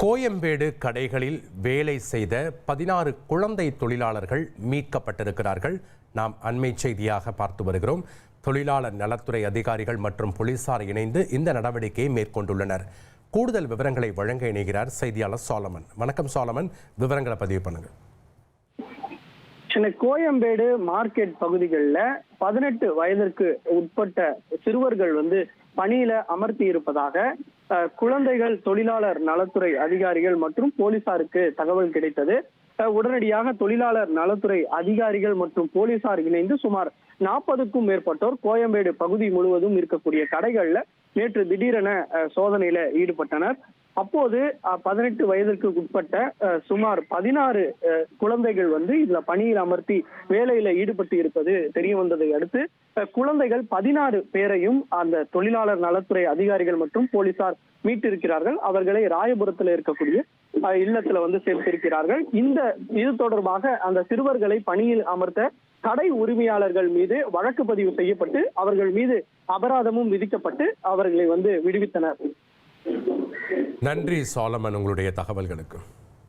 கோயம்பேடு கடைகளில் வேலை செய்த 16 குழந்தை தொழிலாளர்கள் மீட்கப்பட்டிருக்கிறார்கள். நாம் அண்மை செய்தியாக பார்த்து வருகிறோம். தொழிலாளர் நலத்துறை அதிகாரிகள் மற்றும் போலீசார் இணைந்து இந்த நடவடிக்கையை மேற்கொண்டுள்ளனர். கூடுதல் விவரங்களை வழங்க இணைகிறார் செய்தியாளர் சாலமன். வணக்கம் சாலமன், விவரங்களை பதிவு பண்ணுங்க. சென்னை கோயம்பேடு மார்க்கெட் பகுதிகளில் 18 வயதிற்கு உட்பட்ட சிறுவர்கள் பணியில அமர்த்தி இருப்பதாக குழந்தைகள் தொழிலாளர் நலத்துறை அதிகாரிகள் மற்றும் போலீசாருக்கு தகவல் கிடைத்தது. உடனடியாக தொழிலாளர் நலத்துறை அதிகாரிகள் மற்றும் போலீசார் இணைந்து சுமார் 40க்கும் மேற்பட்டோர் கோயம்பேடு பகுதி முழுவதும் இருக்கக்கூடிய கடைகள்ல நேற்று திடீரென சோதனையில ஈடுபட்டனர். அப்போது 18 வயதிற்கு உட்பட்ட சுமார் 16 குழந்தைகள் இதுல பணியில் அமர்த்தி வேலையில ஈடுபட்டு இருப்பது தெரிய வந்ததை அடுத்து குழந்தைகள் 16 பேரையும் அந்த தொழிலாளர் நலத்துறை அதிகாரிகள் மற்றும் போலீசார் மீட்டிருக்கிறார்கள். அவர்களை ராயபுரத்தில் இருக்கக்கூடிய இல்லத்துல சேர்த்திருக்கிறார்கள். இது தொடர்பாக அந்த சிறுவர்களை பணியில் அமர்த்த கடை உரிமையாளர்கள் மீது வழக்கு பதிவு செய்யப்பட்டு அவர்கள் மீது அபராதமும் விதிக்கப்பட்டு அவர்களை விடுவித்தனர். நன்றி சாலமன், உங்களுடைய தகவல்களுக்கு.